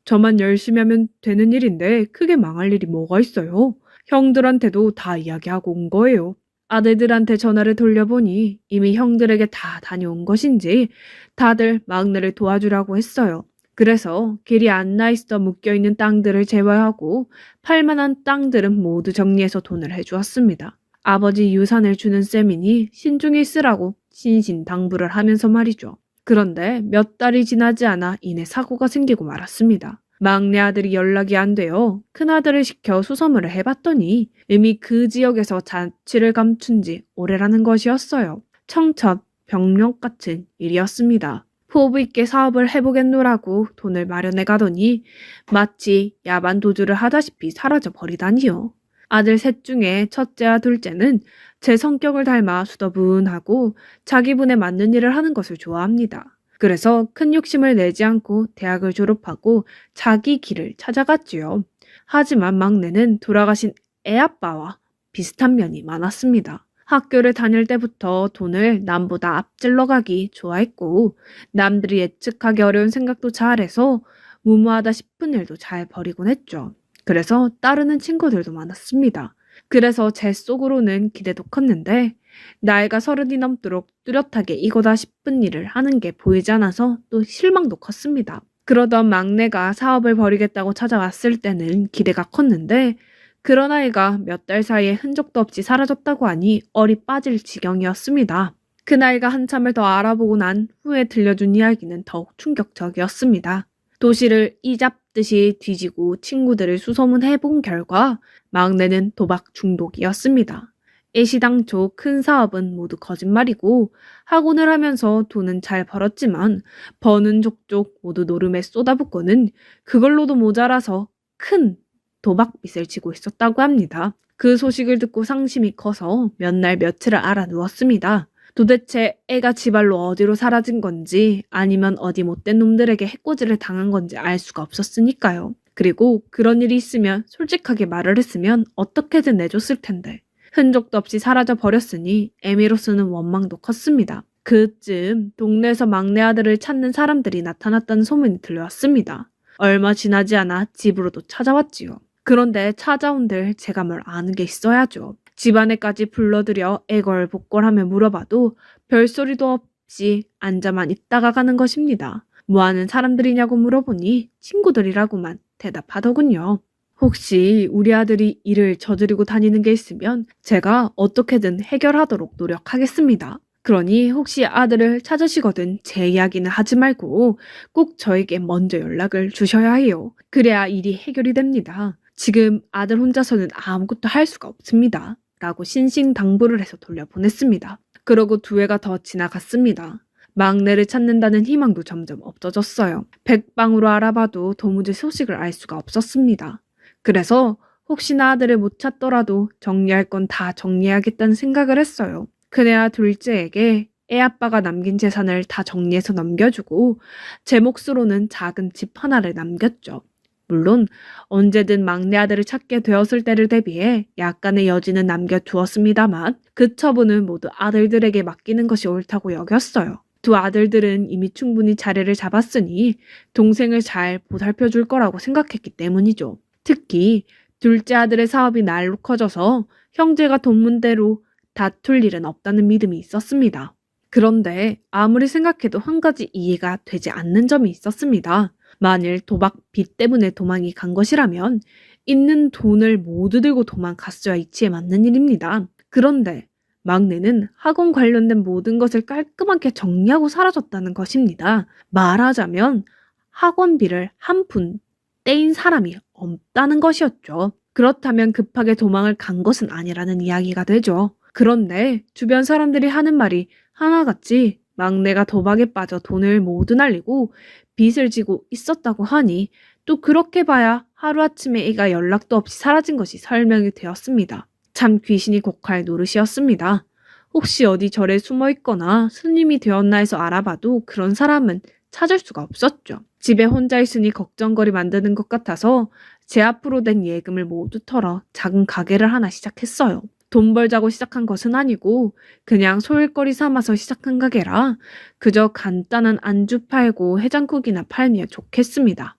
저만 열심히 하면 되는 일인데 크게 망할 일이 뭐가 있어요. 형들한테도 다 이야기하고 온 거예요. 아들들한테 전화를 돌려보니 이미 형들에게 다 다녀온 것인지 다들 막내를 도와주라고 했어요. 그래서 길이 안 나 있어 묶여있는 땅들을 제외하고 팔만한 땅들은 모두 정리해서 돈을 해주었습니다. 아버지 유산을 주는 셈이니 신중히 쓰라고 신신당부를 하면서 말이죠. 그런데 몇 달이 지나지 않아 이내 사고가 생기고 말았습니다. 막내 아들이 연락이 안 돼요. 큰아들을 시켜 수소문을 해봤더니 이미 그 지역에서 자취를 감춘 지 오래라는 것이었어요. 청첩병력 같은 일이었습니다. 포부 있게 사업을 해보겠노라고 돈을 마련해 가더니 마치 야반 도주를 하다시피 사라져 버리다니요. 아들 셋 중에 첫째와 둘째는 제 성격을 닮아 수더분하고 자기 분에 맞는 일을 하는 것을 좋아합니다. 그래서 큰 욕심을 내지 않고 대학을 졸업하고 자기 길을 찾아갔지요. 하지만 막내는 돌아가신 애아빠와 비슷한 면이 많았습니다. 학교를 다닐 때부터 돈을 남보다 앞질러 가기 좋아했고 남들이 예측하기 어려운 생각도 잘해서 무모하다 싶은 일도 잘 버리곤 했죠. 그래서 따르는 친구들도 많았습니다. 그래서 제 속으로는 기대도 컸는데 나이가 30이 넘도록 뚜렷하게 이거다 싶은 일을 하는 게 보이지 않아서 또 실망도 컸습니다. 그러던 막내가 사업을 벌이겠다고 찾아왔을 때는 기대가 컸는데 그런 아이가 몇 달 사이에 흔적도 없이 사라졌다고 하니 얼이 빠질 지경이었습니다. 그 나이가 한참을 더 알아보고 난 후에 들려준 이야기는 더욱 충격적이었습니다. 도시를 이잡듯이 뒤지고 친구들을 수소문해본 결과 막내는 도박 중독이었습니다. 애시당초 큰 사업은 모두 거짓말이고 학원을 하면서 돈은 잘 벌었지만 버는 족족 모두 노름에 쏟아붓고는 그걸로도 모자라서 큰 도박빚을 지고 있었다고 합니다. 그 소식을 듣고 상심이 커서 몇 날 며칠을 알아 누웠습니다. 도대체 애가 지발로 어디로 사라진 건지 아니면 어디 못된 놈들에게 해코지를 당한 건지 알 수가 없었으니까요. 그리고 그런 일이 있으면 솔직하게 말을 했으면 어떻게든 내줬을 텐데 흔적도 없이 사라져 버렸으니 애미로서는 원망도 컸습니다. 그쯤 동네에서 막내 아들을 찾는 사람들이 나타났다는 소문이 들려왔습니다. 얼마 지나지 않아 집으로도 찾아왔지요. 그런데 찾아온들 제가 뭘 아는 게 있어야죠. 집안에까지 불러들여 애걸복걸하며 물어봐도 별소리도 없이 앉아만 있다가 가는 것입니다. 뭐하는 사람들이냐고 물어보니 친구들이라고만 대답하더군요. 혹시 우리 아들이 일을 저지르고 다니는 게 있으면 제가 어떻게든 해결하도록 노력하겠습니다. 그러니 혹시 아들을 찾으시거든 제 이야기는 하지 말고 꼭 저에게 먼저 연락을 주셔야 해요. 그래야 일이 해결이 됩니다. 지금 아들 혼자서는 아무것도 할 수가 없습니다. 라고 신신당부를 해서 돌려보냈습니다. 그러고 2해가 더 지나갔습니다. 막내를 찾는다는 희망도 점점 없어졌어요. 백방으로 알아봐도 도무지 소식을 알 수가 없었습니다. 그래서 혹시나 아들을 못 찾더라도 정리할 건 다 정리해야겠다는 생각을 했어요. 큰애와 둘째에게 애아빠가 남긴 재산을 다 정리해서 넘겨주고 제 몫으로는 작은 집 하나를 남겼죠. 물론 언제든 막내 아들을 찾게 되었을 때를 대비해 약간의 여지는 남겨두었습니다만 그 처분은 모두 아들들에게 맡기는 것이 옳다고 여겼어요. 2 아들들은 이미 충분히 자리를 잡았으니 동생을 잘 보살펴줄 거라고 생각했기 때문이죠. 특히 둘째 아들의 사업이 날로 커져서 형제가 돈 문대로 다툴 일은 없다는 믿음이 있었습니다. 그런데 아무리 생각해도 한 가지 이해가 되지 않는 점이 있었습니다. 만일 도박 빚 때문에 도망이 간 것이라면 있는 돈을 모두 들고 도망갔어야 이치에 맞는 일입니다. 그런데 막내는 학원 관련된 모든 것을 깔끔하게 정리하고 사라졌다는 것입니다. 말하자면 학원비를 한 푼 떼인 사람이 없다는 것이었죠. 그렇다면 급하게 도망을 간 것은 아니라는 이야기가 되죠. 그런데 주변 사람들이 하는 말이 하나같이 막내가 도박에 빠져 돈을 모두 날리고 빚을 지고 있었다고 하니 또 그렇게 봐야 하루아침에 애가 연락도 없이 사라진 것이 설명이 되었습니다. 참 귀신이 곡할 노릇이었습니다. 혹시 어디 절에 숨어 있거나 스님이 되었나 해서 알아봐도 그런 사람은 찾을 수가 없었죠. 집에 혼자 있으니 걱정거리 만드는 것 같아서 제 앞으로 낸 예금을 모두 털어 작은 가게를 하나 시작했어요. 돈 벌자고 시작한 것은 아니고 그냥 소일거리 삼아서 시작한 가게라 그저 간단한 안주 팔고 해장국이나 팔면 좋겠습니다.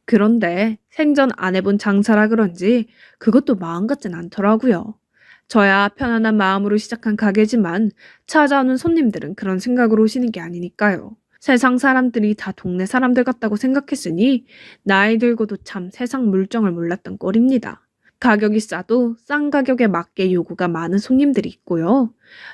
그런데 생전 안 해본 장사라 그런지 그것도 마음 같진 않더라고요. 저야 편안한 마음으로 시작한 가게지만 찾아오는 손님들은 그런 생각으로 오시는 게 아니니까요. 세상 사람들이 다 동네 사람들 같다고 생각했으니 나이 들고도 참 세상 물정을 몰랐던 꼴입니다. 가격이 싸도 싼 가격에 맞게 요구가 많은 손님들이 있고요.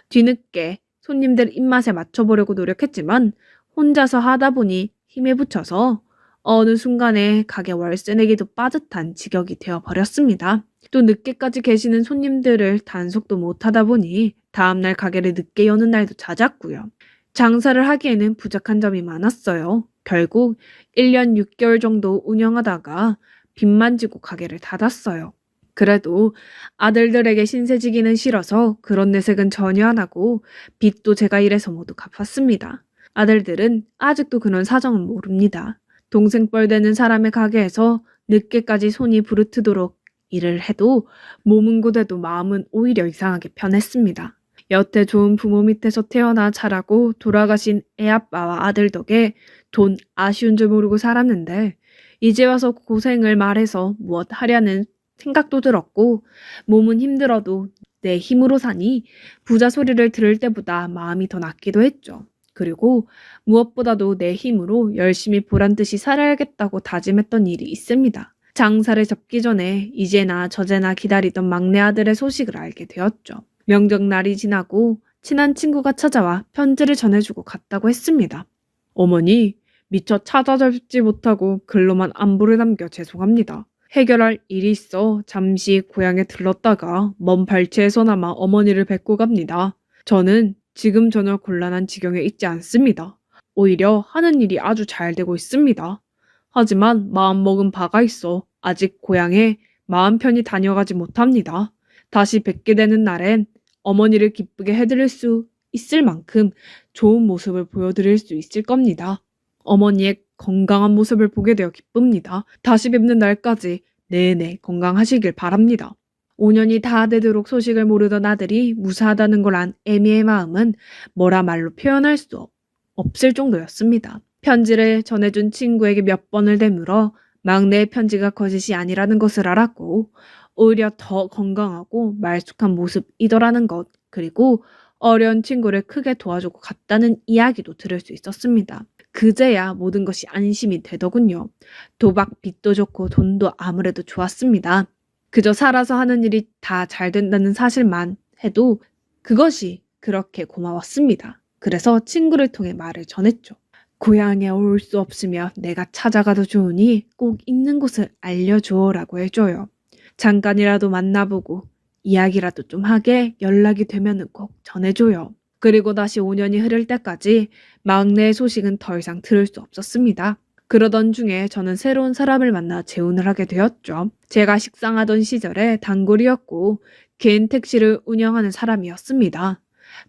뒤늦게 손님들 입맛에 맞춰보려고 노력했지만 혼자서 하다 보니 힘에 부쳐서 어느 순간에 가게 월세 내기도 빠듯한 지경이 되어버렸습니다. 또 늦게까지 계시는 손님들을 단속도 못하다 보니 다음날 가게를 늦게 여는 날도 잦았고요. 장사를 하기에는 부족한 점이 많았어요. 결국 1년 6개월 정도 운영하다가 빚만 지고 가게를 닫았어요. 그래도 아들들에게 신세지기는 싫어서 그런 내색은 전혀 안 하고 빚도 제가 일해서 모두 갚았습니다. 아들들은 아직도 그런 사정은 모릅니다. 동생 뻘되는 사람의 가게에서 늦게까지 손이 부르트도록 일을 해도 몸은 고돼도 마음은 오히려 이상하게 편했습니다. 여태 좋은 부모 밑에서 태어나 자라고 돌아가신 애아빠와 아들 덕에 돈 아쉬운 줄 모르고 살았는데 이제 와서 고생을 말해서 무엇 하려는 생각도 들었고 몸은 힘들어도 내 힘으로 사니 부자 소리를 들을 때보다 마음이 더 낫기도 했죠. 그리고 무엇보다도 내 힘으로 열심히 보란듯이 살아야겠다고 다짐했던 일이 있습니다. 장사를 접기 전에 이제나 저제나 기다리던 막내 아들의 소식을 알게 되었죠. 명절날이 지나고 친한 친구가 찾아와 편지를 전해주고 갔다고 했습니다. 어머니, 미처 찾아뵙지 못하고 글로만 안부를 남겨 죄송합니다. 해결할 일이 있어 잠시 고향에 들렀다가 먼 발치에서나마 어머니를 뵙고 갑니다. 저는 지금 전혀 곤란한 지경에 있지 않습니다. 오히려 하는 일이 아주 잘 되고 있습니다. 하지만 마음먹은 바가 있어 아직 고향에 마음 편히 다녀가지 못합니다. 다시 뵙게 되는 날엔 어머니를 기쁘게 해드릴 수 있을 만큼 좋은 모습을 보여드릴 수 있을 겁니다. 어머니의 건강한 모습을 보게 되어 기쁩니다. 다시 뵙는 날까지 내내 건강하시길 바랍니다. 5년이 다 되도록 소식을 모르던 아들이 무사하다는 걸 안 에미의 마음은 뭐라 말로 표현할 수 없을 정도였습니다. 편지를 전해준 친구에게 몇 번을 되물어 막내의 편지가 거짓이 아니라는 것을 알았고 오히려 더 건강하고 말쑥한 모습이더라는 것, 그리고 어려운 친구를 크게 도와주고 갔다는 이야기도 들을 수 있었습니다. 그제야 모든 것이 안심이 되더군요. 도박 빚도 좋고 돈도 아무래도 좋았습니다. 그저 살아서 하는 일이 다 잘 된다는 사실만 해도 그것이 그렇게 고마웠습니다. 그래서 친구를 통해 말을 전했죠. 고향에 올 수 없으며 내가 찾아가도 좋으니 꼭 있는 곳을 알려줘라고 해줘요. 잠깐이라도 만나보고 이야기라도 좀 하게 연락이 되면 꼭 전해줘요. 그리고 다시 5년이 흐를 때까지 막내의 소식은 더 이상 들을 수 없었습니다. 그러던 중에 저는 새로운 사람을 만나 재혼을 하게 되었죠. 제가 식상하던 시절에 단골이었고 개인 택시를 운영하는 사람이었습니다.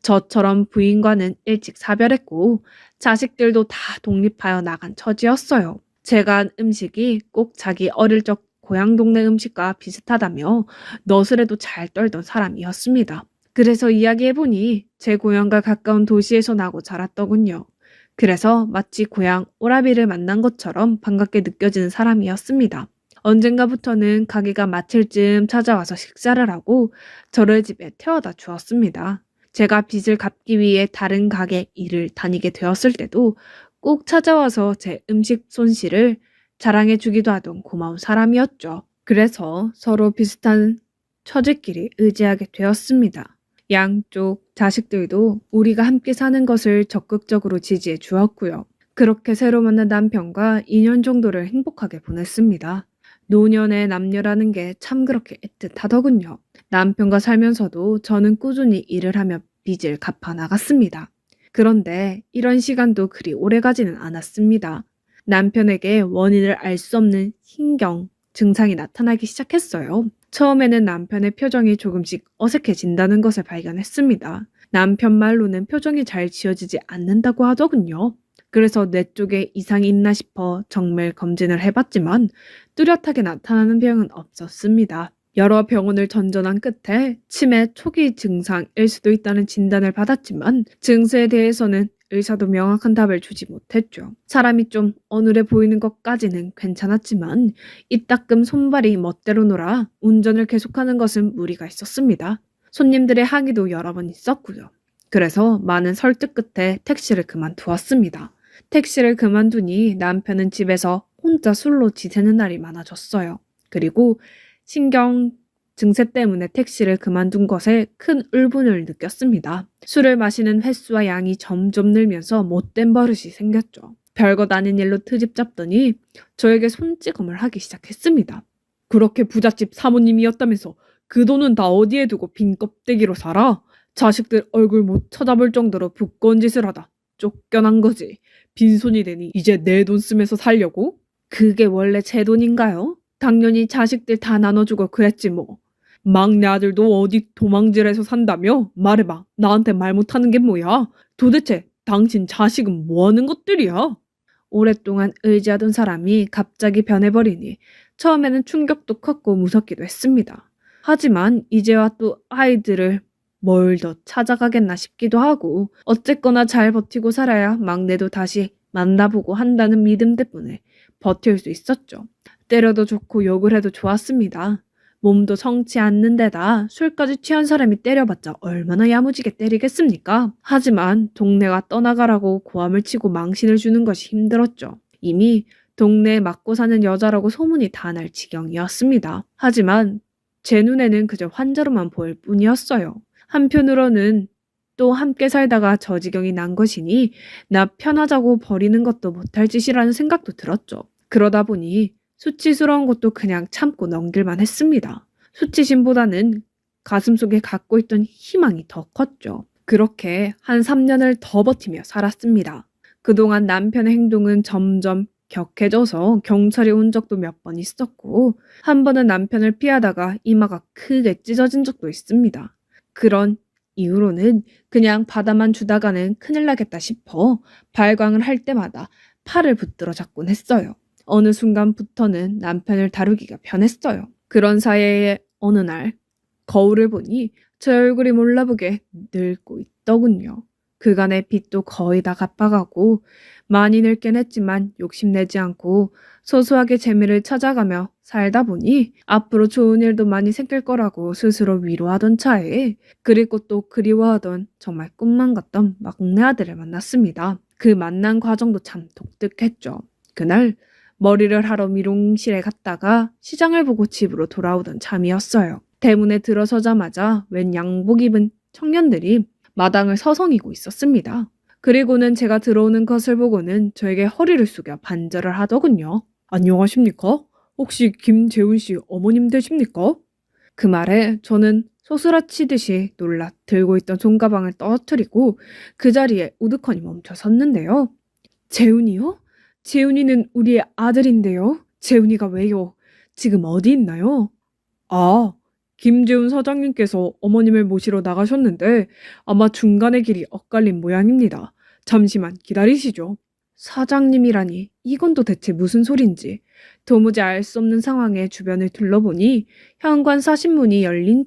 저처럼 부인과는 일찍 사별했고 자식들도 다 독립하여 나간 처지였어요. 제가 한 음식이 꼭 자기 어릴 적 고향 동네 음식과 비슷하다며 너스레도 잘 떨던 사람이었습니다. 그래서 이야기해보니 제 고향과 가까운 도시에서 나고 자랐더군요. 그래서 마치 고향 오라비를 만난 것처럼 반갑게 느껴지는 사람이었습니다. 언젠가부터는 가게가 마칠 즈음 찾아와서 식사를 하고 저를 집에 태워다 주었습니다. 제가 빚을 갚기 위해 다른 가게 일을 다니게 되었을 때도 꼭 찾아와서 제 음식 솜씨를 자랑해 주기도 하던 고마운 사람이었죠. 그래서 서로 비슷한 처지끼리 의지하게 되었습니다. 양쪽 자식들도 우리가 함께 사는 것을 적극적으로 지지해 주었고요. 그렇게 새로 만난 남편과 2년 정도를 행복하게 보냈습니다. 노년의 남녀라는 게 참 그렇게 애틋하더군요. 남편과 살면서도 저는 꾸준히 일을 하며 빚을 갚아 나갔습니다. 그런데 이런 시간도 그리 오래 가지는 않았습니다. 남편에게 원인을 알 수 없는 신경 증상이 나타나기 시작했어요. 처음에는 남편의 표정이 조금씩 어색해진다는 것을 발견했습니다. 남편 말로는 표정이 잘 지어지지 않는다고 하더군요. 그래서 뇌 쪽에 이상이 있나 싶어 정밀 검진을 해봤지만 뚜렷하게 나타나는 병은 없었습니다. 여러 병원을 전전한 끝에 치매 초기 증상일 수도 있다는 진단을 받았지만 증세에 대해서는 의사도 명확한 답을 주지 못했죠. 사람이 좀 어눌해 보이는 것까지는 괜찮았지만 이따금 손발이 멋대로 놀아 운전을 계속하는 것은 무리가 있었습니다. 손님들의 항의도 여러 번 있었고요. 그래서 많은 설득 끝에 택시를 그만두었습니다. 택시를 그만두니 남편은 집에서 혼자 술로 지새는 날이 많아졌어요. 그리고 신경 증세 때문에 택시를 그만둔 것에 큰 울분을 느꼈습니다. 술을 마시는 횟수와 양이 점점 늘면서 못된 버릇이 생겼죠. 별것 아닌 일로 트집 잡더니 저에게 손찌검을 하기 시작했습니다. 그렇게 부잣집 사모님이었다면서 그 돈은 다 어디에 두고 빈 껍데기로 살아? 자식들 얼굴 못 찾아볼 정도로 부끄러운 짓을 하다 쫓겨난 거지. 빈손이 되니 이제 내 돈 쓰면서 살려고? 그게 원래 제 돈인가요? 당연히 자식들 다 나눠주고 그랬지 뭐. 막내 아들도 어디 도망질해서 산다며? 말해봐. 나한테 말 못하는 게 뭐야? 도대체 당신 자식은 뭐하는 것들이야? 오랫동안 의지하던 사람이 갑자기 변해버리니 처음에는 충격도 컸고 무섭기도 했습니다. 하지만 이제와 또 아이들을 뭘 더 찾아가겠나 싶기도 하고 어쨌거나 잘 버티고 살아야 막내도 다시 만나보고 한다는 믿음 때문에 버틸 수 있었죠. 때려도 좋고 욕을 해도 좋았습니다. 몸도 성치 않는 데다 술까지 취한 사람이 때려봤자 얼마나 야무지게 때리겠습니까? 하지만 동네가 떠나가라고 고함을 치고 망신을 주는 것이 힘들었죠. 이미 동네에 맞고 사는 여자라고 소문이 다 날 지경이었습니다. 하지만 제 눈에는 그저 환자로만 보일 뿐이었어요. 한편으로는 또 함께 살다가 저 지경이 난 것이니 나 편하자고 버리는 것도 못할 짓이라는 생각도 들었죠. 그러다 보니 수치스러운 것도 그냥 참고 넘길만 했습니다. 수치심보다는 가슴속에 갖고 있던 희망이 더 컸죠. 그렇게 한 3년을 더 버티며 살았습니다. 그동안 남편의 행동은 점점 격해져서 경찰이 온 적도 몇 번 있었고, 한 번은 남편을 피하다가 이마가 크게 찢어진 적도 있습니다. 그런 이후로는 그냥 받아만 주다가는 큰일 나겠다 싶어 발광을 할 때마다 팔을 붙들어 잡곤 했어요. 어느 순간부터는 남편을 다루기가 편했어요. 그런 사이에 어느 날 거울을 보니 제 얼굴이 몰라보게 늙고 있더군요. 그간의 빚도 거의 다 갚아가고 많이 늙긴 했지만 욕심내지 않고 소소하게 재미를 찾아가며 살다 보니 앞으로 좋은 일도 많이 생길 거라고 스스로 위로하던 차에, 그리고 또 그리워하던 정말 꿈만 같던 막내 아들을 만났습니다. 그 만난 과정도 참 독특했죠. 그날 머리를 하러 미용실에 갔다가 시장을 보고 집으로 돌아오던 참이었어요. 대문에 들어서자마자 웬 양복 입은 청년들이 마당을 서성이고 있었습니다. 그리고는 제가 들어오는 것을 보고는 저에게 허리를 숙여 반절을 하더군요. 안녕하십니까? 혹시 김재훈 씨 어머님 되십니까? 그 말에 저는 소스라치듯이 놀라 들고 있던 손가방을 떨어뜨리고 그 자리에 우두커니 멈춰 섰는데요. 재훈이요? 재훈이는 우리의 아들인데요. 재훈이가 왜요? 지금 어디 있나요? 아, 김재훈 사장님께서 어머님을 모시러 나가셨는데 아마 중간의 길이 엇갈린 모양입니다. 잠시만 기다리시죠. 사장님이라니 이건 또 대체 무슨 소린지 도무지 알 수 없는 상황에 주변을 둘러보니 현관 사신문이 열린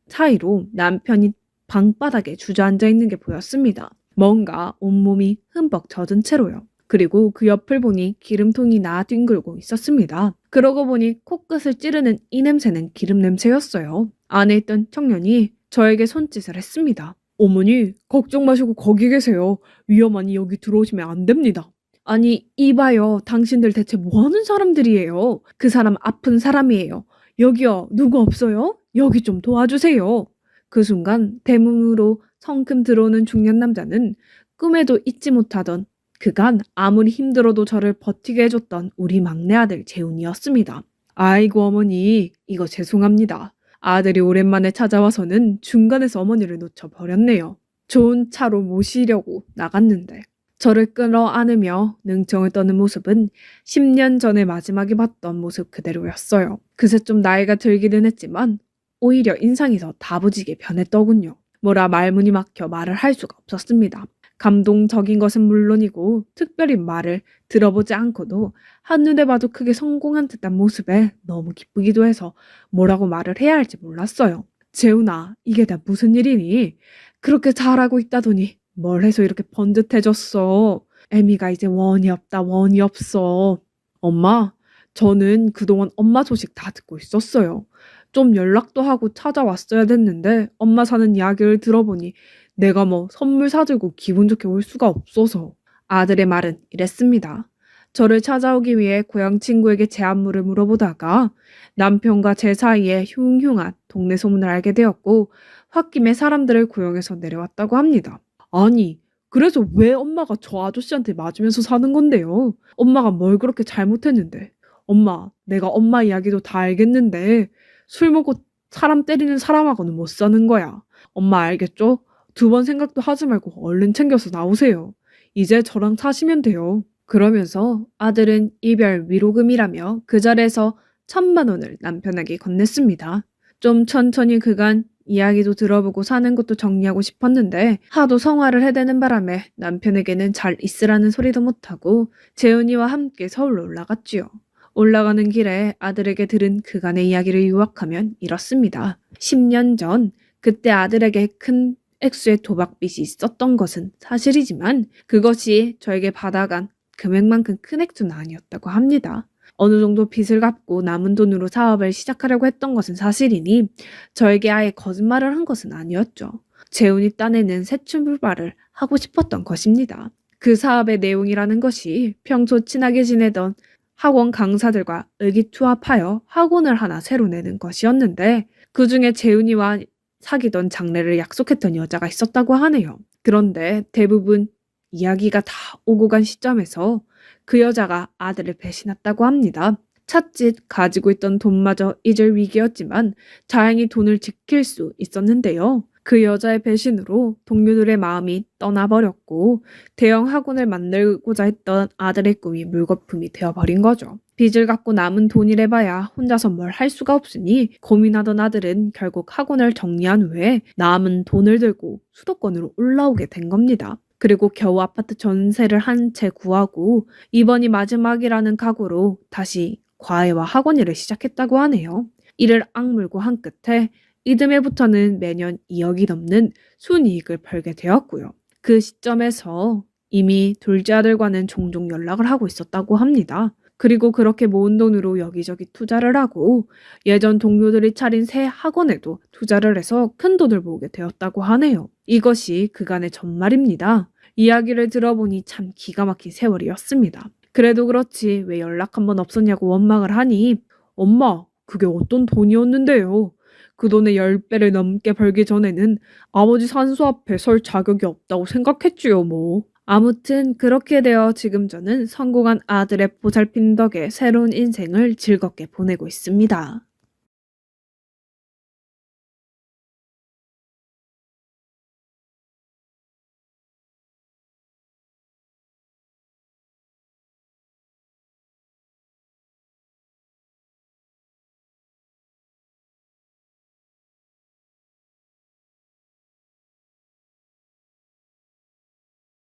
사이로 남편이 방바닥에 주저앉아 있는 게 보였습니다. 뭔가 온몸이 흠뻑 젖은 채로요. 그리고 그 옆을 보니 기름통이 나 뒹굴고 있었습니다. 그러고 보니 코끝을 찌르는 이 냄새는 기름 냄새였어요. 안에 있던 청년이 저에게 손짓을 했습니다. 어머니, 걱정 마시고 거기 계세요. 위험하니 여기 들어오시면 안 됩니다. 아니, 이봐요. 당신들 대체 뭐 하는 사람들이에요? 그 사람 아픈 사람이에요. 여기요. 누구 없어요? 여기 좀 도와주세요. 그 순간 대문으로 성큼 들어오는 중년 남자는 꿈에도 잊지 못하던, 그간 아무리 힘들어도 저를 버티게 해줬던 우리 막내 아들 재훈이었습니다. 아이고 어머니, 이거 죄송합니다. 아들이 오랜만에 찾아와서는 중간에서 어머니를 놓쳐버렸네요. 좋은 차로 모시려고 나갔는데 저를 끌어안으며 능청을 떠는 모습은 10년 전에 마지막에 봤던 모습 그대로였어요. 그새 좀 나이가 들기는 했지만 오히려 인상이 더 다부지게 변했더군요. 뭐라 말문이 막혀 말을 할 수가 없었습니다. 감동적인 것은 물론이고 특별히 말을 들어보지 않고도 한눈에 봐도 크게 성공한 듯한 모습에 너무 기쁘기도 해서 뭐라고 말을 해야 할지 몰랐어요. 재훈아, 이게 다 무슨 일이니? 그렇게 잘하고 있다더니 뭘 해서 이렇게 번듯해졌어. 애미가 이제 원이 없다, 원이 없어. 엄마, 저는 그동안 엄마 소식 다 듣고 있었어요. 좀 연락도 하고 찾아왔어야 됐는데 엄마 사는 이야기를 들어보니 내가 뭐 선물 사들고 기분 좋게 올 수가 없어서. 아들의 말은 이랬습니다. 저를 찾아오기 위해 고향 친구에게 제 안부를 물어보다가 남편과 제 사이에 흉흉한 동네 소문을 알게 되었고 홧김에 사람들을 고용해서 내려왔다고 합니다. 아니, 그래서 왜 엄마가 저 아저씨한테 맞으면서 사는 건데요? 엄마가 뭘 그렇게 잘못했는데. 엄마, 내가 엄마 이야기도 다 알겠는데 술 먹고 사람 때리는 사람하고는 못 사는 거야. 엄마 알겠죠? 2번 생각도 하지 말고 얼른 챙겨서 나오세요. 이제 저랑 사시면 돼요. 그러면서 아들은 이별 위로금이라며 그 자리에서 1,000만 원을 남편에게 건넸습니다. 좀 천천히 그간 이야기도 들어보고 사는 것도 정리하고 싶었는데 하도 성화를 해대는 바람에 남편에게는 잘 있으라는 소리도 못하고 재훈이와 함께 서울로 올라갔지요. 올라가는 길에 아들에게 들은 그간의 이야기를 요약하면 이렇습니다. 10년 전 그때 아들에게 큰 액수의 도박빚이 있었던 것은 사실이지만 그것이 저에게 받아간 금액만큼 큰 액수는 아니었다고 합니다. 어느 정도 빚을 갚고 남은 돈으로 사업을 시작하려고 했던 것은 사실이니 저에게 아예 거짓말을 한 것은 아니었죠. 재훈이 딴에는 새 출발을 하고 싶었던 것입니다. 그 사업의 내용이라는 것이 평소 친하게 지내던 학원 강사들과 의기투합하여 학원을 하나 새로 내는 것이었는데 그중에 재훈이와 사귀던 장래를 약속했던 여자가 있었다고 하네요. 그런데 대부분 이야기가 다 오고 간 시점에서 그 여자가 아들을 배신했다고 합니다. 찻집 가지고 있던 돈마저 잊을 위기였지만 다행히 돈을 지킬 수 있었는데요. 그 여자의 배신으로 동료들의 마음이 떠나버렸고 대형 학원을 만들고자 했던 아들의 꿈이 물거품이 되어버린 거죠. 빚을 갚고 남은 돈이래 봐야 혼자서 뭘 할 수가 없으니 고민하던 아들은 결국 학원을 정리한 후에 남은 돈을 들고 수도권으로 올라오게 된 겁니다. 그리고 겨우 아파트 전세를 한 채 구하고 이번이 마지막이라는 각오로 다시 과외와 학원 일을 시작했다고 하네요. 이를 악물고 한 끝에 이듬해부터는 매년 2억이 넘는 순이익을 벌게 되었고요. 그 시점에서 이미 둘째 아들과는 종종 연락을 하고 있었다고 합니다. 그리고 그렇게 모은 돈으로 여기저기 투자를 하고 예전 동료들이 차린 새 학원에도 투자를 해서 큰 돈을 모으게 되었다고 하네요. 이것이 그간의 전말입니다. 이야기를 들어보니 참 기가 막힌 세월이었습니다. 그래도 그렇지 왜 연락 한 번 없었냐고 원망을 하니 엄마, 그게 어떤 돈이었는데요. 그 돈의 10배를 넘게 벌기 전에는 아버지 산소 앞에 설 자격이 없다고 생각했지요, 뭐. 아무튼 그렇게 되어 지금 저는 성공한 아들의 보살핌 덕에 새로운 인생을 즐겁게 보내고 있습니다.